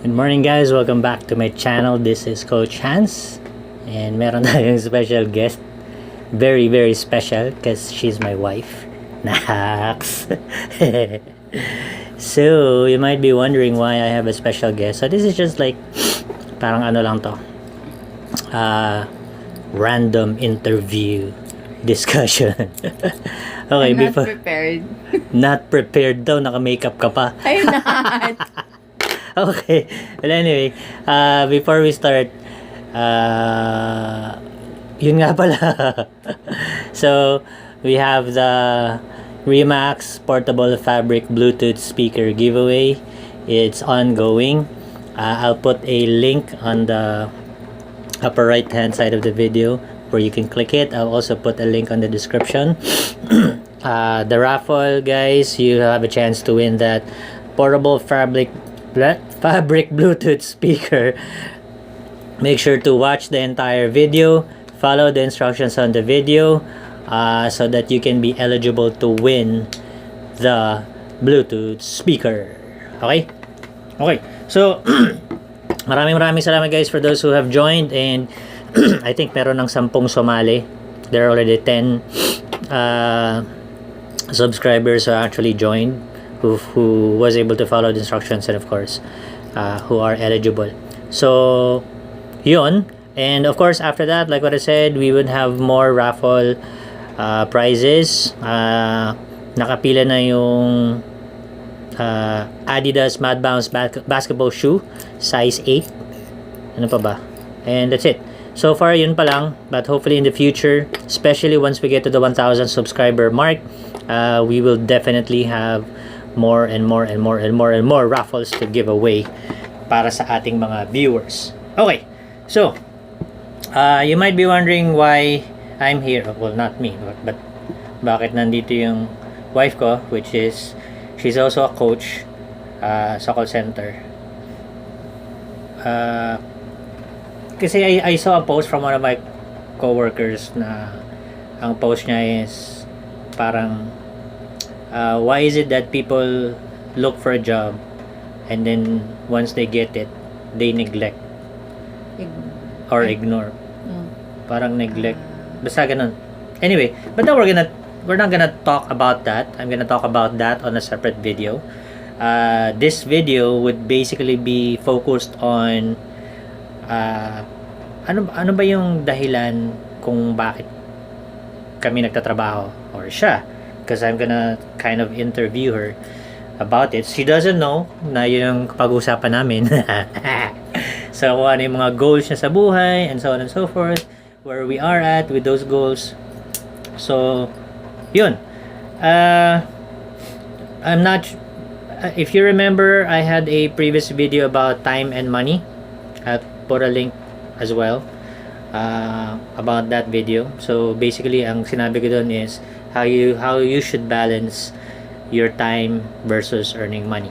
Good morning guys, welcome back to my channel. This is Coach Hans and meron tayong special guest. Very special because she's my wife. Nax. So you might be wondering why I have a special guest. So this is just like parang ano lang to, random interview discussion. Okay, I'm not before prepared. not prepared daw, naka-makeup ka pa. I'm not. Okay. Well, anyway, before we start, yun nga pala. So, we have the Remax Portable Fabric Bluetooth Speaker giveaway. It's ongoing. I'll put a link on the upper right hand side of the video where you can click it. I'll also put a link on the description. The raffle, guys, you have a chance to win that portable fabric Bluetooth speaker. Make sure to watch the entire video, follow the instructions on the video, so that you can be eligible to win the Bluetooth speaker. Okay? Okay. So, maraming salamat guys for those who have joined, and I think meron ng 10 sumali. There are already 10 subscribers who actually joined, who was able to follow the instructions, and of course who are eligible. So yun, and of course after that, like what I said, we would have more raffle prizes. Nakapila na yung Adidas Mad Bounce basketball shoe size 8. Ano pa ba? And that's it. So far yun pa lang, but hopefully in the future, especially once we get to the 1,000 subscriber mark, we will definitely have more and more raffles to give away para sa ating mga viewers. Okay, so you might be wondering why I'm here. Well, not me, but bakit nandito yung wife ko, which is she's also a coach sa call center. Kasi I saw a post from one of my coworkers na ang post niya is parang why is it that people look for a job and then once they get it, they neglect or ignore. Parang neglect. Basta ganun. Anyway, but now we're not gonna talk about that. I'm gonna talk about that on a separate video. This video would basically be focused on ano ba yung dahilan kung bakit kami nagtatrabaho or siya, because I'm gonna kind of interview her about it. She doesn't know na yun yung pag-usapan namin. So kung ano yung mga goals niya sa buhay and so on and so forth, where we are at with those goals. So yun, I'm not if you remember, I had a previous video about time and money. I'll put a link as well about that video. So basically ang sinabi ko doon is how you should balance your time versus earning money,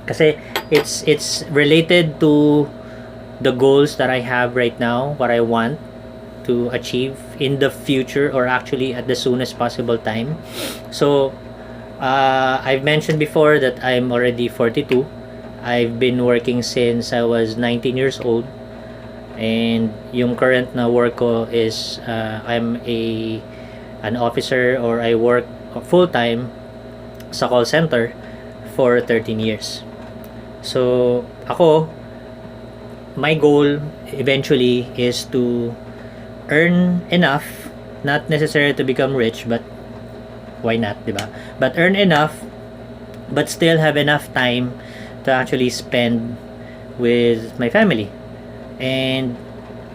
kasi it's related to the goals that I have right now, what I want to achieve in the future, or actually at the soonest possible time. So I've mentioned before that I'm already 42. I've been working since I was 19 years old, and yung current na work ko is I'm an officer, or I work full-time sa call center for 13 years. So ako, my goal eventually is to earn enough, not necessarily to become rich, but why not, diba? But earn enough, but still have enough time to actually spend with my family. And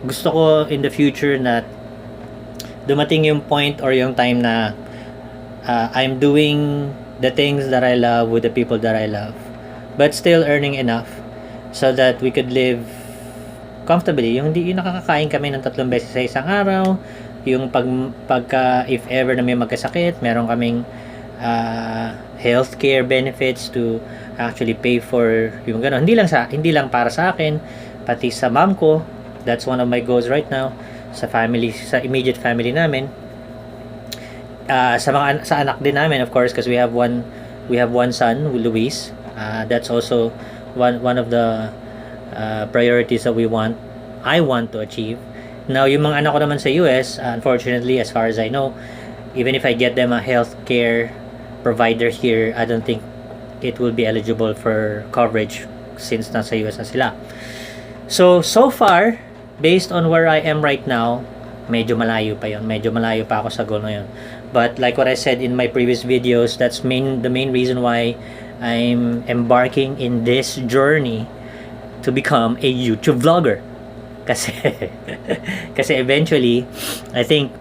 gusto ko in the future na dumating yung point or yung time na I'm doing the things that I love with the people that I love, but still earning enough so that we could live comfortably. Yung nakakakain kami ng 3 beses sa isang araw, yung pagka if ever na may magkasakit, meron kaming healthcare benefits to actually pay for yung gano'n. Hindi lang para sa akin, pati sa mom ko. That's one of my goals right now, sa family, sa immediate family namin. Sa anak din namin, of course, because we have one son, Luis. That's also one of the priorities that I want to achieve. Now, yung mga anak ko naman sa US, unfortunately, as far as I know, even if I get them a healthcare provider here, I don't think it will be eligible for coverage since nasa US na sila. So far, based on where I am right now, medyo malayo pa yon. Medyo malayo pa ako sa goal na yun. But like what I said in my previous videos, that's the main reason why I'm embarking in this journey to become a YouTube vlogger. Kasi, kasi eventually, I think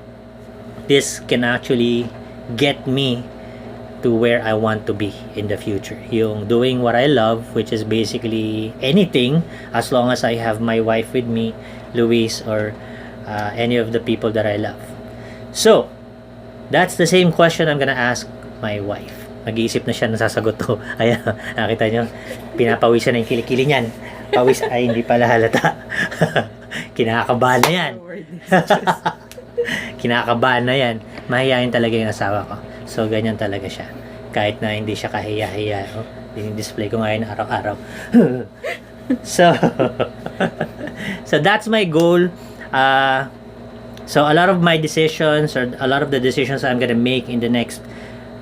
this can actually get me to where I want to be in the future. Yung doing what I love, which is basically anything, as long as I have my wife with me, Luis, or any of the people that I love. So, that's the same question I'm gonna ask my wife. Nag-iisip na siya na sasagot to. Ayan, nakita nyo, pinapawisan na yung kilikili niyan. Pawis, ay hindi pala halata. Kinakabahan na yan. Kinakabahan na yan. Mahihayin talaga yung asawa ko. So, ganyan talaga siya. Kahit na hindi siya kahiya-hiya. Oh, display ko ngayon araw-araw. So, so that's my goal. So, a lot of my decisions, or a lot of the decisions I'm gonna make in the next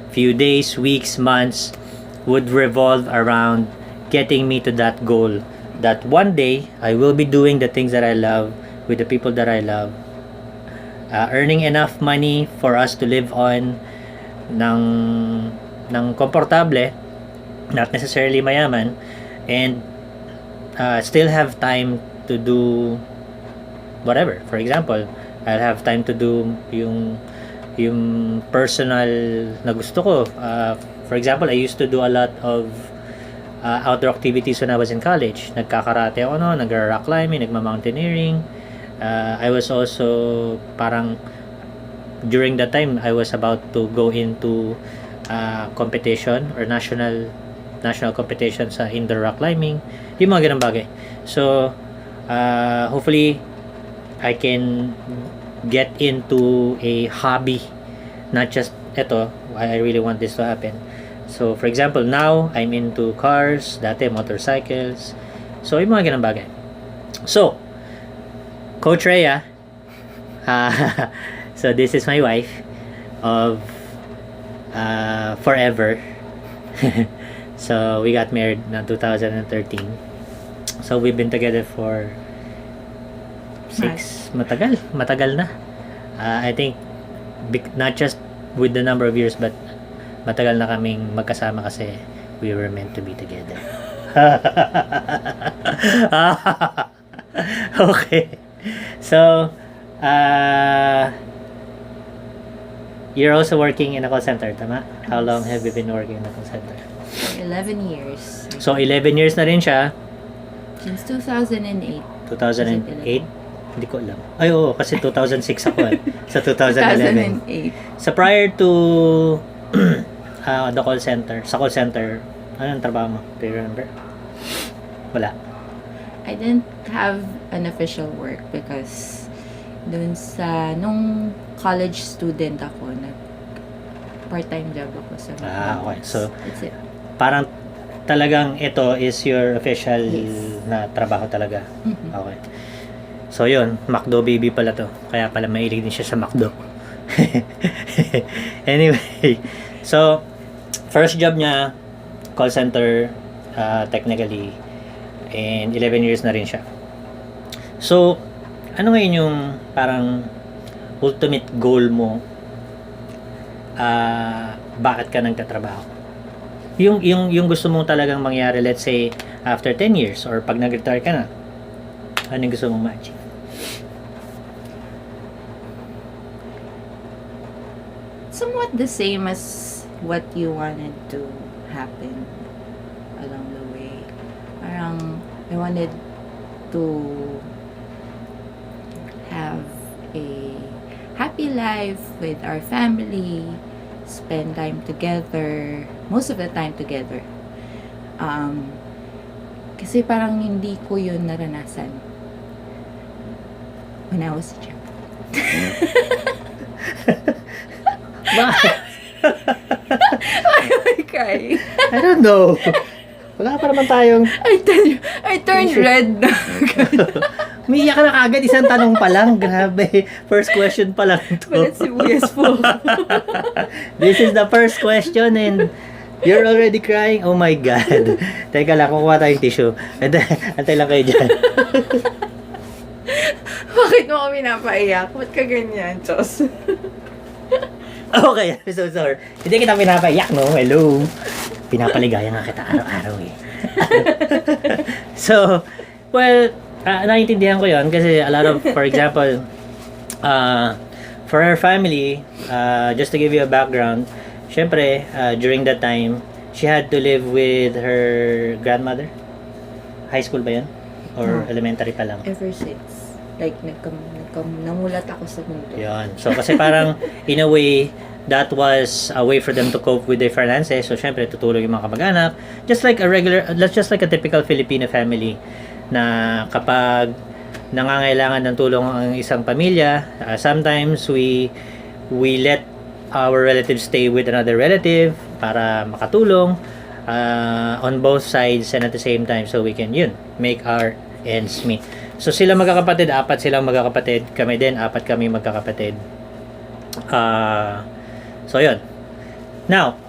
few days, weeks, months, would revolve around getting me to that goal. That one day, I will be doing the things that I love with the people that I love. Earning enough money for us to live on ng komportable, not necessarily mayaman, and still have time to do whatever. For example, I'll have time to do yung personal na gusto ko. For example, I used to do a lot of outdoor activities when I was in college. Nagkakarate ako no, nag-rock climbing, nagma-mountaineering. I was also parang during that time I was about to go into competition or national competition sa indoor rock climbing. Yung mga ganang bagay. So hopefully I can get into a hobby, not just eto, I really want this to happen. So for example, now I'm into cars, dati motorcycles. So yung mga ganang bagay. So Coach Rhea, so this is my wife of forever. So we got married in 2013. So we've been together for matagal na. I think not just with the number of years, but matagal na kaming magkasama kasi we were meant to be together. Okay. So, you're also working in a call center, tama? How long have you been working in a call center? 11 years. So, 11 years na rin siya. Since 2008. 2008? Hindi ko alam. Ay, oo, kasi 2006 ako eh. Sa 2011. 2008. So, prior to the call center, sa call center, anong trabaho mo? Do you remember? Wala. I didn't have an official work because nung college student ako, part-time job ako sa McDonald's. Okay. So, that's it. Parang talagang ito is your official na trabaho talaga. Mm-hmm. Okay. So, yun. McDo baby pala to. Kaya pala mahilig din siya sa McDo. Anyway. So, first job niya, call center, technically, and 11 years na rin siya. So, ano ngayon yung parang ultimate goal mo? Bakit ka nagtatrabaho? Yung gusto mong talagang mangyari, let's say, after 10 years, or pag nag-retire ka na, ano yung gusto mong ma-achieve? Somewhat the same as what you wanted to happen along the way. Parang, I wanted to have a happy life with our family, spend time together, most of the time together. Kasi parang hindi ko yun naranasan when I was a child. Bakit? Why am I crying? I don't know. Wala pa naman tayong... I turned red na. Umiiyak ka na kagad, isang tanong pa lang. Grabe. First question pa lang to. Balat sibuyas po. This is the first question and you're already crying? Oh my God. Teka lang, kukuha tayong tissue. Antay lang kayo dyan. Bakit mo kami napaiyak? Ba't ka ganyan, Chos? Okay, I'm so sorry. Hindi kita pinapaiyak, no? Hello. Pinapaligaya nga kita araw-araw eh. So, well, naiintindihan ko yon kasi a lot of, for example, for her family, just to give you a background, syempre, during that time, she had to live with her grandmother. High school ba yan? Or elementary pa lang? Ever since. Like, namulat ako sa mundo. Yun. So, kasi parang, in a way, that was a way for them to cope with their finances. So, syempre, tutulong yung mga kamag-anak. Just like a typical Filipino family na kapag nangangailangan ng tulong ang isang pamilya, sometimes we let our relatives stay with another relative para makatulong on both sides and at the same time so we can, make our ends meet. So, sila magkakapatid, 4 silang magkakapatid. Kami din, 4 kami magkakapatid. So, yun. Now,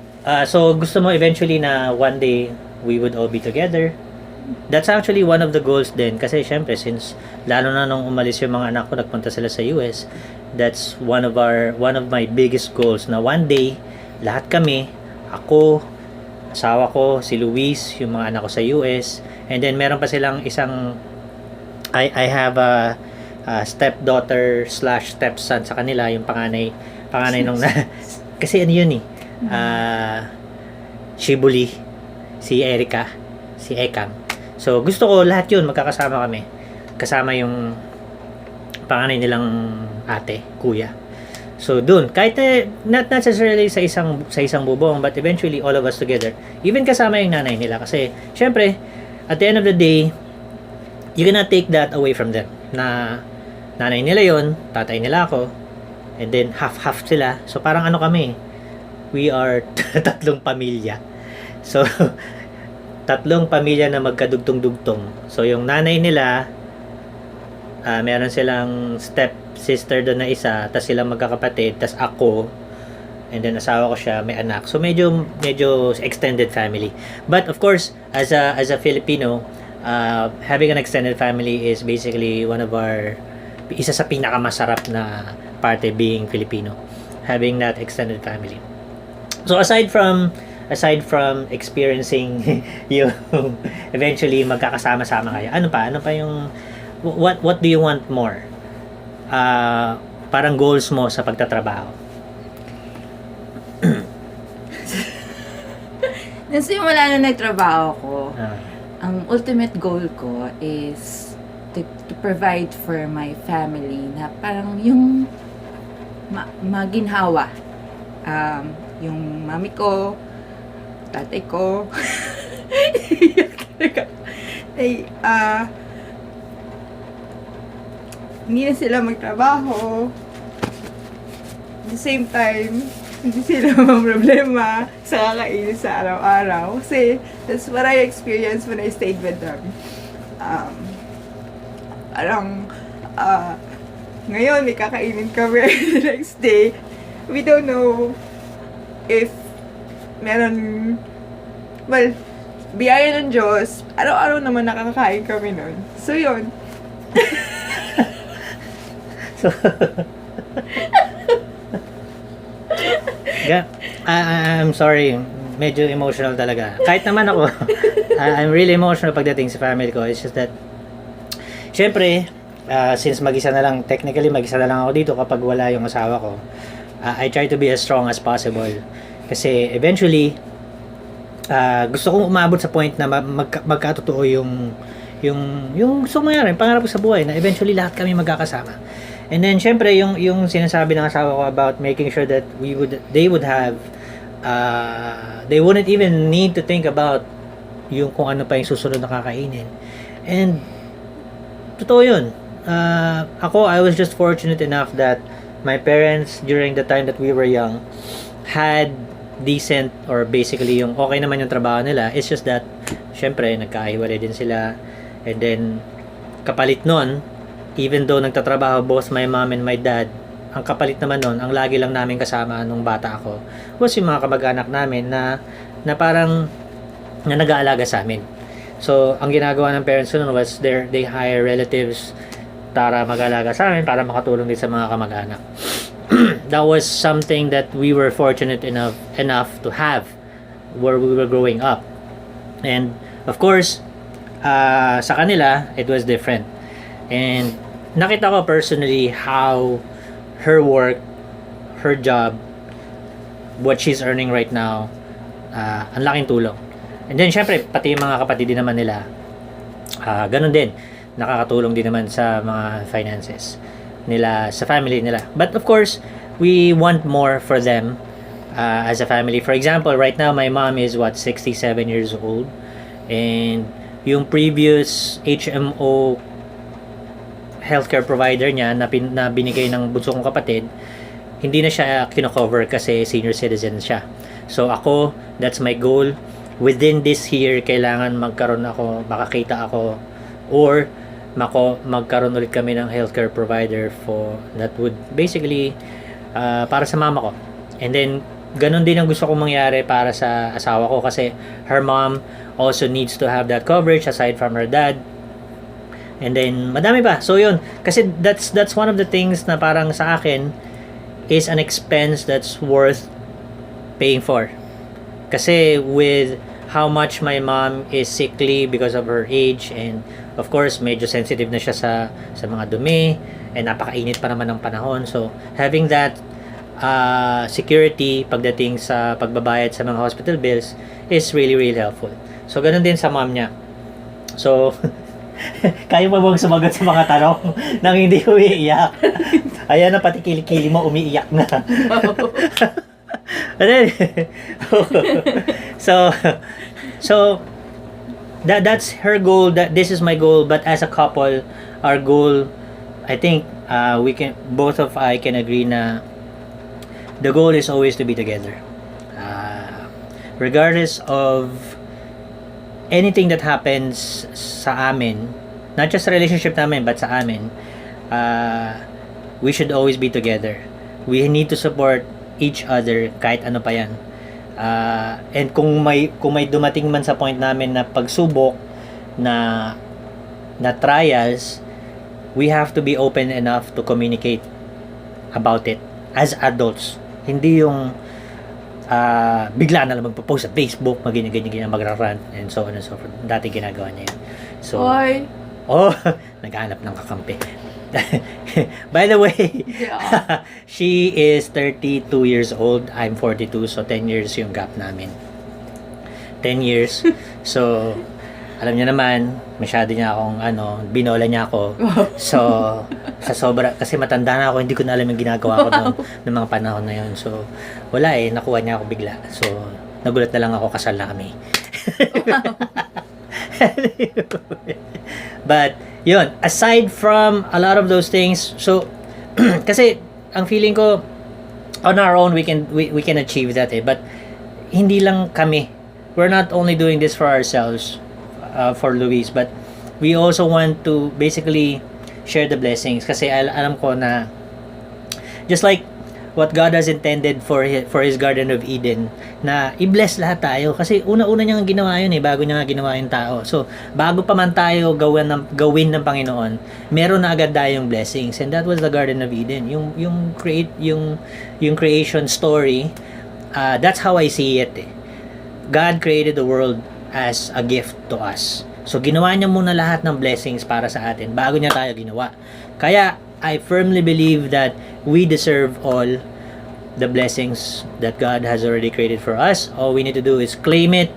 so gusto mo eventually na one day we would all be together. That's actually one of the goals din. Kasi syempre, since lalo na nung umalis yung mga anak ko, nagpunta sila sa US, that's one of my biggest goals na one day, lahat kami, ako, asawa ko, si Luis, yung mga anak ko sa US, and then meron pa silang isang I have a stepdaughter / stepson sa kanila, yung panganay nung kasi ano yun Shibuli, si Erica, si Ekam. So gusto ko lahat yun magkakasama kami. Kasama yung panganay nilang ate, kuya. So dun, kahit not necessarily sa isang bubong, but eventually all of us together. Even kasama yung nanay nila kasi syempre at the end of the day, you cannot take that away from them. Na nanay nila yon, tatay nila ako, and then half sila. So parang ano kami, we are 3 pamilya. So 3 pamilya na magkadugtong-dugtong. So yung nanay nila, meron silang step sister doon na isa, tas silang magkakapatid, tas ako, and then asawa ko siya, may anak. So medyo extended family. But of course, as a Filipino, having an extended family is basically isa sa pinakamasarap na parte being Filipino, having that extended family. So aside from experiencing yung eventually magkakasama-sama kayo, ano pa yung what do you want more? Parang goals mo sa pagtatrabaho. Nasimula na nagtrabaho ko, ang ultimate goal ko is to provide for my family na parang yung maginhawa. Yung mami ko, tatay ko, ay, hindi na sila magtrabaho. At the same time, hindi sila problema sa kakainin sa araw-araw. Kasi that's what I experienced when I stayed with them. Ngayon may kakainin kami the next day. We don't know if meron, well, biyaya ng Diyos, araw-araw naman nakakakain kami nun. So, yun. So, I'm sorry, medyo emotional talaga. Kahit naman ako, I'm really emotional pagdating sa family ko. It's just that, syempre, since technically mag-isa na lang ako dito kapag wala yung asawa ko, I try to be as strong as possible. Kasi eventually, gusto kong umabot sa point na magkatotoo yung gusto ko mangyari, pangarap ko sa buhay na eventually lahat kami magkakasama. And then syempre yung sinasabi ng asawa ko about making sure that they would have they wouldn't even need to think about yung kung ano pa yung susunod na kakainin. And totoo yun. I was just fortunate enough that my parents during the time that we were young had decent or basically yung okay naman yung trabaho nila. It's just that syempre, nagkahiwalay din sila. And then, kapalit nun, even though nagtatrabaho both my mom and my dad, ang kapalit naman nun, ang lagi lang namin kasama nung bata ako, was yung mga kamag-anak namin na parang na nag-aalaga sa amin. So, ang ginagawa ng parents ko nun was they hire relatives para mag-aalaga sa amin, para makatulong din sa mga kamag-anak. That was something that we were fortunate enough to have where we were growing up. And, of course, sa kanila, it was different. And, nakita ko personally how her work, her job, what she's earning right now, ang laking tulong. And then, syempre, pati yung mga kapatid din naman nila, ganun din, nakakatulong din naman sa mga finances nila, sa family nila. But, of course, we want more for them as a family. For example, right now, my mom is, 67 years old. And, yung previous HMO healthcare provider niya na binigay ng bunso kong kapatid, hindi na siya kino-cover kasi senior citizen siya. So, ako, that's my goal. Within this year, kailangan magkaroon ako, makakita ako, or magkaroon ulit kami ng healthcare provider that would basically para sa mama ko. And then, ganun din ang gusto kong mangyari para sa asawa ko kasi her mom also needs to have that coverage aside from her dad. And then, madami pa. So, yun. Kasi that's one of the things na parang sa akin is an expense that's worth paying for. Kasi with how much my mom is sickly because of her age, and of course medyo sensitive na siya sa mga dumi, and napakainit pa naman ng panahon, so having that security pagdating sa pagbabayad sa mga hospital bills is really really helpful. So ganun din sa mom niya. So kaya mo bang sumagot sa mga tanong nang hindi umiiyak? Ayan na, pati kilikili mo umiiyak na. And then, so that's her goal. That this is my goal. But as a couple, our goal, I think, both of I can agree na the goal is always to be together, regardless of anything that happens sa amin, not just sa relationship namin, but sa amin. We should always be together. We need to support each other kahit ano pa yan. And kung may dumating man sa point namin na pagsubok na trials, we have to be open enough to communicate about it as adults. Hindi yung bigla na lang magpo-post sa Facebook, ganyan, magra-rant and so on and so forth. Dati ginagawa niya yun. So, naghahanap ng kakampi. By the way, Yeah. she is 32 years old. I'm 42, so 10 years yung gap namin. 10 years. So, alam niya naman, masyado niya akong, binola niya ako. So, sa sobra, kasi matanda na ako, hindi ko na alam yung ginagawa ko ng mga panahon na yun. So, wala nakuha niya ako bigla. So, nagulat na lang ako, kasal na kami. But, yun, aside from a lot of those things, so, kasi, ang feeling ko, on our own, we can achieve that but, hindi lang kami. We're not only doing this for ourselves, for Luis, but, we also want to, basically, share the blessings. Kasi, alam ko na, just like, what God has intended for His Garden of Eden, na i-bless lahat tayo. Kasi una-una niya ginawa yun bago niya nga ginawa yung tao. So, bago pa man tayo gawin ng Panginoon, meron na agad tayong blessings. And that was the Garden of Eden. Yung creation story, that's how I see it. God created the world as a gift to us. So, ginawa niya muna lahat ng blessings para sa atin bago niya tayo ginawa. Kaya, I firmly believe that we deserve all the blessings that God has already created for us. All we need to do is claim it,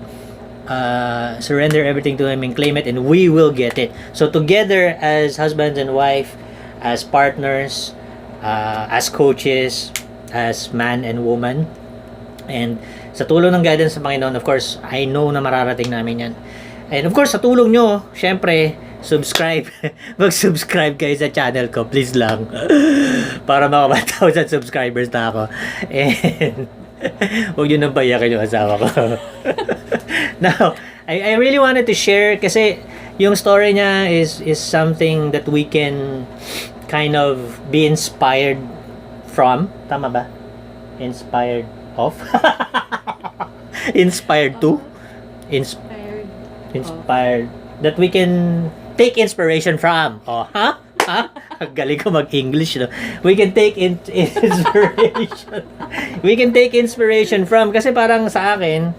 surrender everything to Him and claim it, and we will get it. So together as husbands and wife, as partners, as coaches, as man and woman, and sa tulong ng guidance sa Panginoon, of course, I know na mararating namin yan. And of course, sa tulong nyo, syempre, subscribe. Mag-subscribe kayo sa channel ko, please lang. Para maka 1,000 subscribers na ako. And huwag nyo nang payakin yung asawa ko. Now, I really wanted to share kasi yung story niya is something that we can kind of be inspired from. Tama ba? Inspired of? Inspired to? Inspired. That we can take inspiration from. Oh, ha? Ha? Ang galing ko mag-English, no? We can take inspiration. We can take inspiration from. Kasi parang sa akin,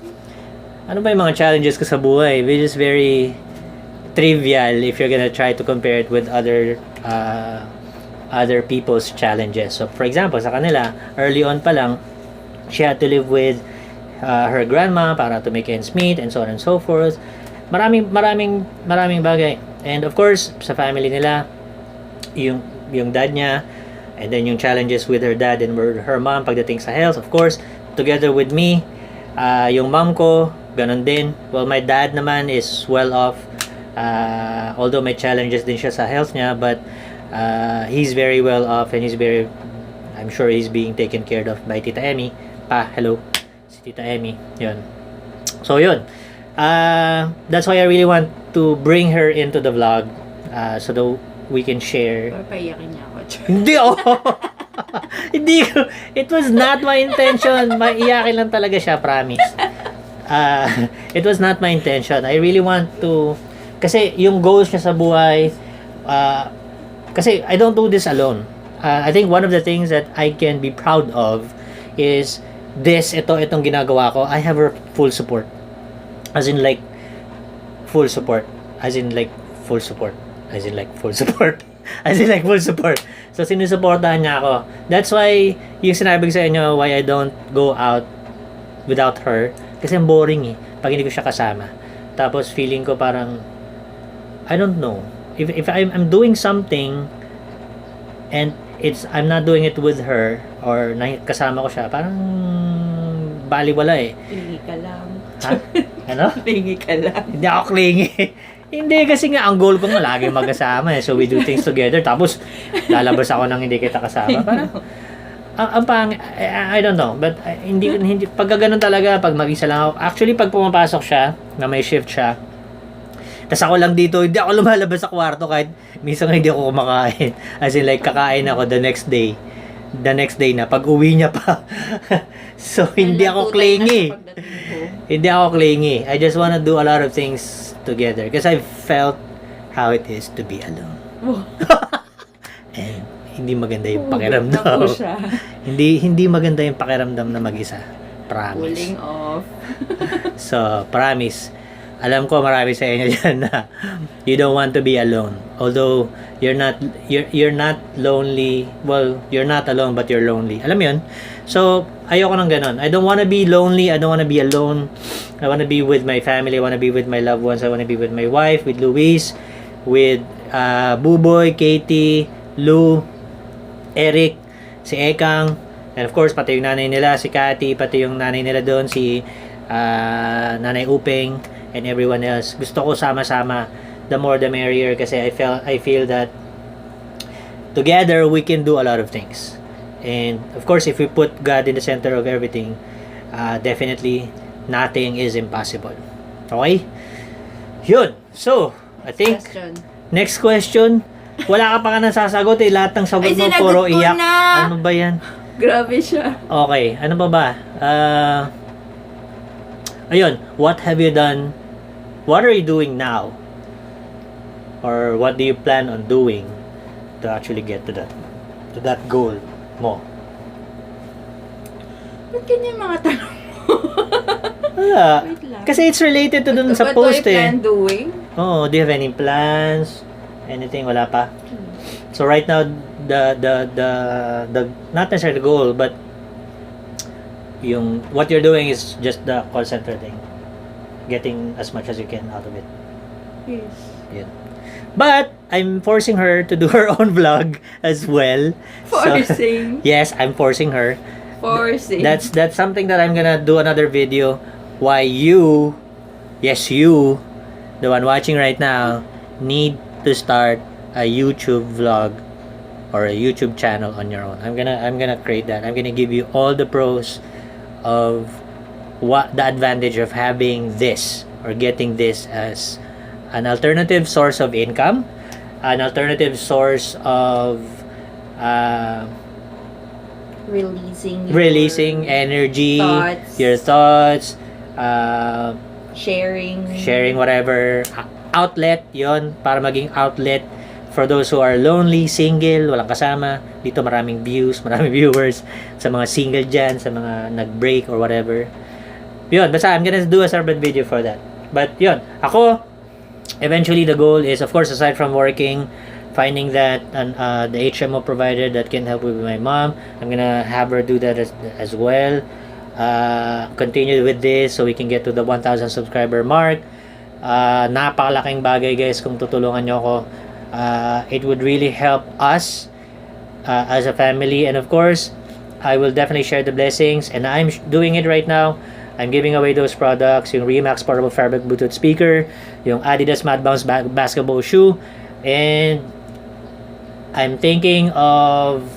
ano ba yung mga challenges ko sa buhay? Which is very trivial if you're gonna try to compare it with other people's challenges. So, for example, sa kanila, early on pa lang, she had to live with her grandma para to make ends meet and so on and so forth. Maraming bagay. And of course, sa family nila, yung dad niya, and then yung challenges with her dad and with her mom pagdating sa health, of course, together with me, yung mom ko, ganun din. Well, my dad naman is well off, although may challenges din siya sa health niya, but he's very well off and I'm sure he's being taken care of by Tita Emmy. Hello, si Tita Emmy, yun. So, yun. That's why I really want to bring her into the vlog, so that we can share. Papayakin niya ako. Hindi, hindi ko. It was not my intention. Maiyakin lang talaga siya, promise. It was not my intention. I really want to, kasi yung goals niya sa buhay, kasi I don't do this alone. I think one of the things that I can be proud of is itong ginagawa ko. I have her full support. As in like, full support. As in like, full support. As in like, full support. As in like, full support. So, sinusuportahan niya ako. That's why, yung sinabi ko sa inyo, why I don't go out without her. Kasi ang boring pag hindi ko siya kasama. Tapos, feeling ko parang, I don't know. If I'm doing something, and I'm not doing it with her, or kasama ko siya, parang, baliwala Clingy ka lang. Ha? Ano? Clingy ka lang. Hindi ako clingy. Hindi, kasi nga, ang goal ko nga, lagi magkasama So, we do things together. Tapos, lalabas ako nang hindi kita kasama. Parang, I don't know. But, hindi, pag ganun talaga, pag mag-isa lang ako. Actually, pag pumapasok siya, na may shift siya, tas ako lang dito, hindi ako lumalabas sa kwarto kahit minsan hindi ako kumakain. As in, like, kakain ako the next day. The next day na, pag uwi niya pa. So, hindi ako clingy. Hindi ako clingy. I just wanna do a lot of things together because I felt how it is to be alone. And hindi maganda yung pakiramdam. Hindi maganda yung pakiramdam na mag-isa. Promise. Cooling off. So, promise. Alam ko marami sa inyo dyan na you don't want to be alone. Although you're not lonely. Well, you're not alone but you're lonely. Alam mo yun? So, ayoko ng ganun. I don't want to be lonely. I don't want to be alone. I want to be with my family. I want to be with my loved ones. I want to be with my wife, with Luis, with Buboy, Katie, Lou, Eric, si Ekang, and of course, pati yung nanay nila, si Cathy, pati yung nanay nila doon, si Nanay Upeng, and everyone else. Gusto ko sama-sama. The more the merrier kasi I feel that together we can do a lot of things. And of course, if we put God in the center of everything, definitely nothing is impossible. Okay? Yun. So, I think next question. Wala ka pa ka nasasagot lahat ng sagot mo puro iyak. Na. Ano ba yan? Grabe siya. Okay. Ano ba? Ayun. What have you done? What are you doing now? Or what do you plan on doing to actually get to that goal mo? Ba't ganyan mga tanong mo? Wala. Wait lang. Kasi it's related to dun sa post What do I plan doing? Oh, do you have any plans? Anything? Wala pa? So right now, the not necessarily the goal, but yung what you're doing is just the call center thing. Getting as much as you can out of it. Yes. Yun. But I'm forcing her to do her own vlog as well. Forcing. So, yes, I'm forcing her. Forcing. That's something that I'm gonna do another video. Why you, yes you, the one watching right now, need to start a YouTube vlog or a YouTube channel on your own. I'm gonna create that. I'm gonna give you all the pros of what the advantage of having this or getting this as an alternative source of income, an alternative source of releasing energy, thoughts. your thoughts, sharing whatever outlet yon, para maging outlet for those who are lonely, single, walang kasama. Dito maraming views, maraming viewers sa mga single dyan, sa mga nag-break or whatever. Yun, basta I'm gonna do a separate video for that. But yun, ako, eventually the goal is, of course, aside from working, finding that the HMO provider that can help with my mom, I'm gonna have her do that as well. Continue with this so we can get to the 1,000 subscriber mark. Napakalaking bagay, guys, kung tutulungan nyo ako. It would really help us as a family, and of course I will definitely share the blessings, and I'm doing it right now. I'm giving away those products, yung Remax portable fabric Bluetooth speaker, yung Adidas Mad Bounce basketball shoe, and I'm thinking of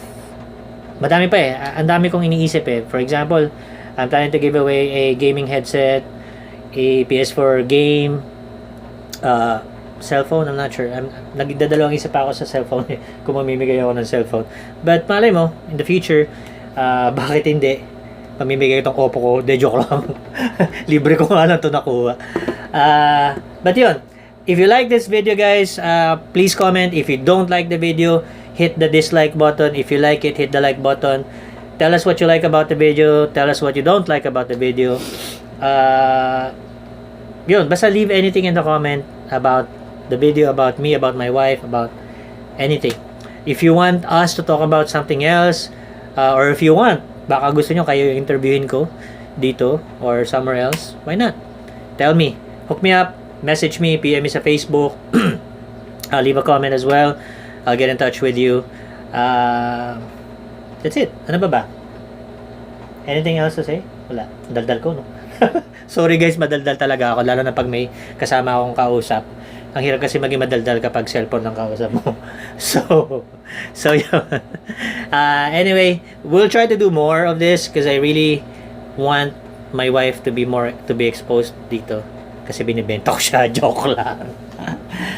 madami pa eh. Ang dami kong iniisip eh. For example, I'm planning to give away a gaming headset, a PS4 game, cellphone. I'm not sure. Nagdadalawang isip pa ako sa cellphone eh, kung mamimigay ako ng cellphone. But malay mo, in the future, bakit hindi? Pamimigay itong Oppo ko. De, joke lang. Libre ko nga lang ito nakuha. But yun, if you like this video, guys, please comment. If you don't like the video, hit the dislike button. If you like it, hit the like button. Tell us what you like about the video. Tell us what you don't like about the video. Yun, basta leave anything in the comment about the video, about me, about my wife, about anything. If you want us to talk about something else, or if you want, baka gusto nyo kayo interviewin ko dito or somewhere else, why not? Tell me. Hook me up. Message me. PM me sa Facebook. Leave a comment as well. I'll get in touch with you. That's it. Ano ba? Anything else to say? Wala. Daldal ko, no? Sorry guys, madaldal talaga ako, lalo na pag may kasama akong kausap. Ang hirap kasi maging madaldal kapag cellphone ng kausap mo. So yun. Anyway, we'll try to do more of this because I really want my wife to be exposed dito. Kasi binibenta ko siya, joke lang.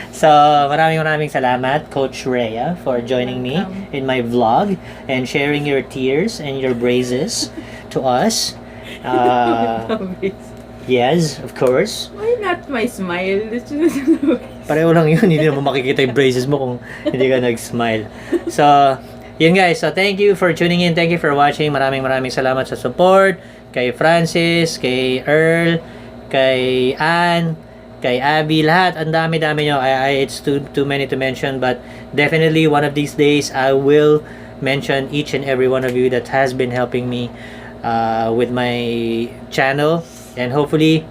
So, maraming salamat, Coach Rhea, for joining me in my vlog and sharing your tears and your braces to us. Yes, of course. Why not my smile? Pareho lang yun, hindi mo makikita yung braces mo kung hindi ka nag-smile. So, yun guys. So, thank you for tuning in. Thank you for watching. Maraming salamat sa support. Kay Francis, kay Earl, kay Ann, kay Abby, lahat. Ang dami-dami nyo. It's too many to mention, but definitely one of these days, I will mention each and every one of you that has been helping me with my channel. And hopefully,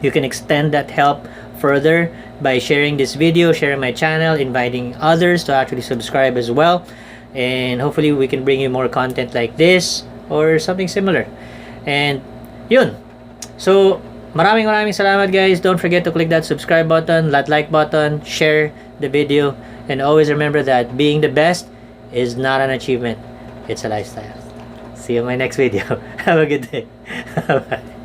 you can extend that help further by sharing this video, sharing my channel, inviting others to actually subscribe as well. And hopefully, we can bring you more content like this or something similar. And yun. So, maraming salamat guys. Don't forget to click that subscribe button, that like button, share the video. And always remember that being the best is not an achievement. It's a lifestyle. See you in my next video. Have a good day. Bye.